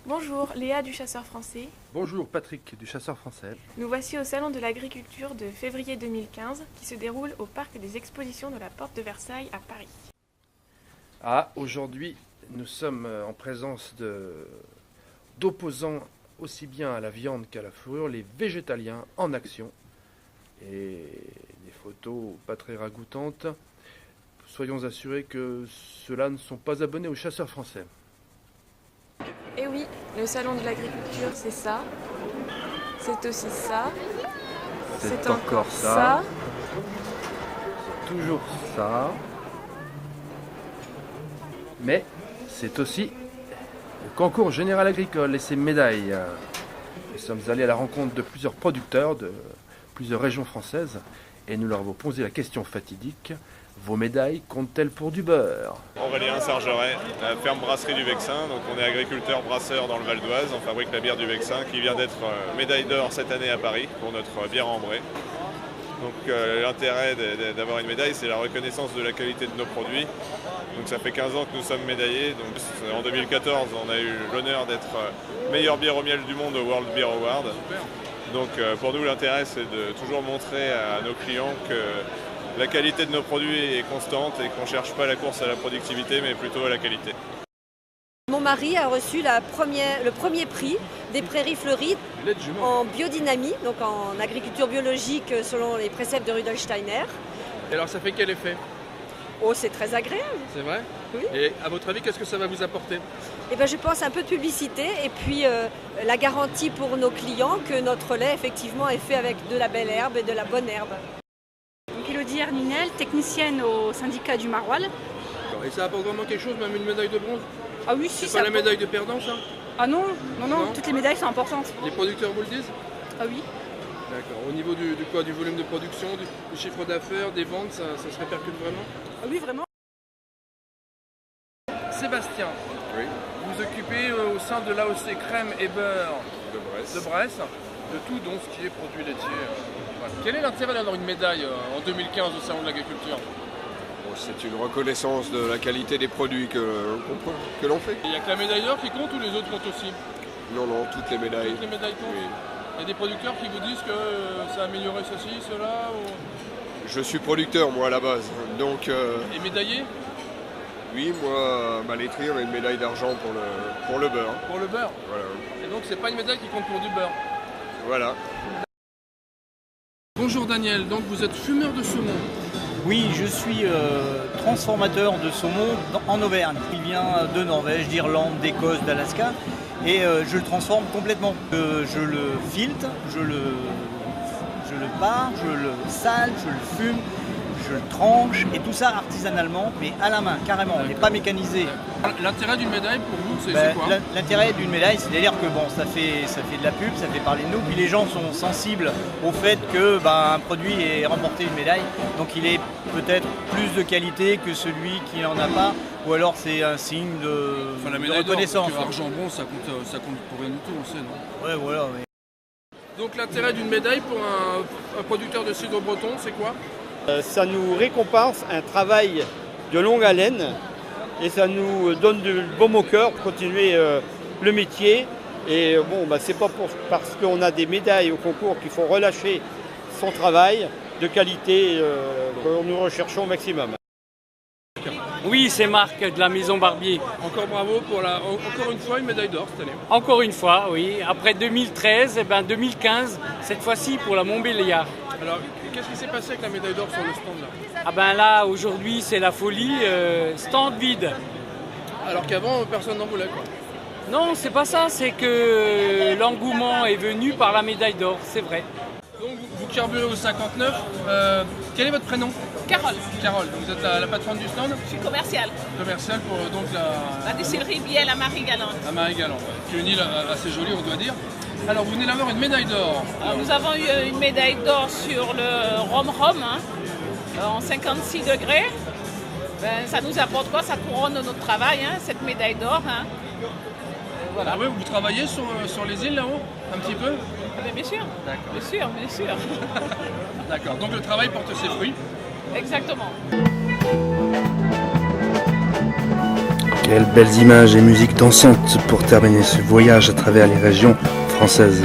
Bonjour, Léa du Chasseur Français. Bonjour, Patrick du Chasseur Français. Nous voici au Salon de l'Agriculture de février 2015 qui se déroule au Parc des Expositions de la Porte de Versailles à Paris. Aujourd'hui, nous sommes en présence d'opposants aussi bien à la viande qu'à la fourrure, les végétaliens en action. Et des photos pas très ragoûtantes. Soyons assurés que ceux-là ne sont pas abonnés aux Chasseurs Français. Et oui, le Salon de l'Agriculture, c'est ça. C'est aussi ça. C'est encore ça. C'est toujours ça. Mais c'est aussi le concours général agricole et ses médailles. Nous sommes allés à la rencontre de plusieurs producteurs de plusieurs régions françaises et nous leur avons posé la question fatidique: vos médailles comptent-elles pour du beurre? Aurélien Sargeret, la ferme brasserie du Vexin. Donc on est agriculteur brasseur dans le Val d'Oise. On fabrique la bière du Vexin qui vient d'être médaille d'or cette année à Paris pour notre bière ambrée. Donc l'intérêt d'avoir une médaille, c'est la reconnaissance de la qualité de nos produits. Donc ça fait 15 ans que nous sommes médaillés. Donc en 2014, on a eu l'honneur d'être meilleure bière au miel du monde au World Beer Award. Donc pour nous, l'intérêt, c'est de toujours montrer à nos clients que la qualité de nos produits est constante et qu'on ne cherche pas la course à la productivité, mais plutôt à la qualité. Mon mari a reçu le premier prix des Prairies Fleuries en biodynamie, donc en agriculture biologique selon les préceptes de Rudolf Steiner. Et alors ça fait quel effet? Oh, c'est très agréable. C'est vrai? Oui. Et à votre avis, qu'est-ce que ça va vous apporter? Eh ben, je pense un peu de publicité et puis la garantie pour nos clients que notre lait effectivement est fait avec de la belle herbe et de la bonne herbe. Elodie Herminel, technicienne au syndicat du Maroilles. Et ça apporte vraiment quelque chose, même une médaille de bronze? Ah oui, si, c'est pas la médaille de perdant, ça? Ah non, Non. toutes les médailles sont importantes. Les producteurs vous le disent? Ah oui. D'accord. Au niveau du volume de production, du chiffre d'affaires, des ventes, ça se répercute vraiment? Ah oui, vraiment. Sébastien, Oui. vous occupez au sein de l'AOC Crème et Beurre De de Bresse, de tout donc ce qui est produit laitier. Voilà. Quel est l'intérêt d'avoir une médaille en 2015 au Salon de l'Agriculture? C'est une reconnaissance de la qualité des produits que l'on fait. Il n'y a que la médaille d'or qui compte ou les autres comptent aussi? Non, toutes les médailles. Toutes les médailles comptent? Oui. Il y a des producteurs qui vous disent que ça a amélioré ceci, cela ou... Je suis producteur, moi, à la base. Donc, Et médaillé? oui, moi, à ma laiterie, on a une médaille d'argent pour le beurre. Pour le beurre. Voilà. Et donc c'est pas une médaille qui compte pour du beurre. Voilà. Bonjour Daniel, donc vous êtes fumeur de saumon. Oui, je suis transformateur de saumon en Auvergne. Il vient de Norvège, d'Irlande, d'Écosse, d'Alaska. Et je le transforme complètement. Je le filtre, je le pare, je le sale, je le fume, je le tranche. Et tout ça artisanalement, mais à la main, carrément. On n'est pas mécanisé. L'intérêt d'une médaille pour vous, c'est quoi? L'intérêt d'une médaille, c'est-à-dire que bon, ça fait de la pub, ça fait parler de nous, puis les gens sont sensibles au fait que un produit ait remporté une médaille, donc il est peut-être plus de qualité que celui qui n'en a pas, ou alors c'est un signe de reconnaissance. Argent bon, ça compte pour rien du tout, on sait, non? Ouais, voilà. Ouais. Donc l'intérêt d'une médaille pour un producteur de cidre breton, c'est quoi? Ça nous récompense un travail de longue haleine et ça nous donne du baume au cœur pour continuer le métier. Et c'est pas parce qu'on a des médailles au concours qu'il faut relâcher son travail de qualité que nous recherchons au maximum. Oui, c'est Marc de la Maison Barbier. Encore bravo pour encore une fois une médaille d'or cette année. Encore une fois, oui. Après 2013, 2015, cette fois-ci pour la Montbéliard. Alors, qu'est-ce qui s'est passé avec la médaille d'or sur le stand là? Ah ben là, aujourd'hui, c'est la folie, stand vide. Alors qu'avant, personne n'en voulait, quoi. Non, c'est pas ça, c'est que l'engouement est venu par la médaille d'or, c'est vrai. Donc vous carburez au 59. Quel est votre prénom? Carole, Carole, vous êtes la patronne du stand? je suis commerciale. Commerciale pour donc La distillerie Biel à Marie-Galante. la Marie-Galante, qui est une île assez jolie, on doit dire. Alors vous venez d'avoir une médaille d'or. Nous avons eu une médaille d'or sur le rhum en 56 degrés. Ça nous apporte quoi? Ça couronne notre travail, cette médaille d'or. Voilà. Ah ouais, vous travaillez sur les îles là-haut, un petit peu? Mais bien sûr, D'accord. bien sûr. D'accord, donc le travail porte ses fruits. Exactement. Quelles belles images et musiques dansantes pour terminer ce voyage à travers les régions françaises.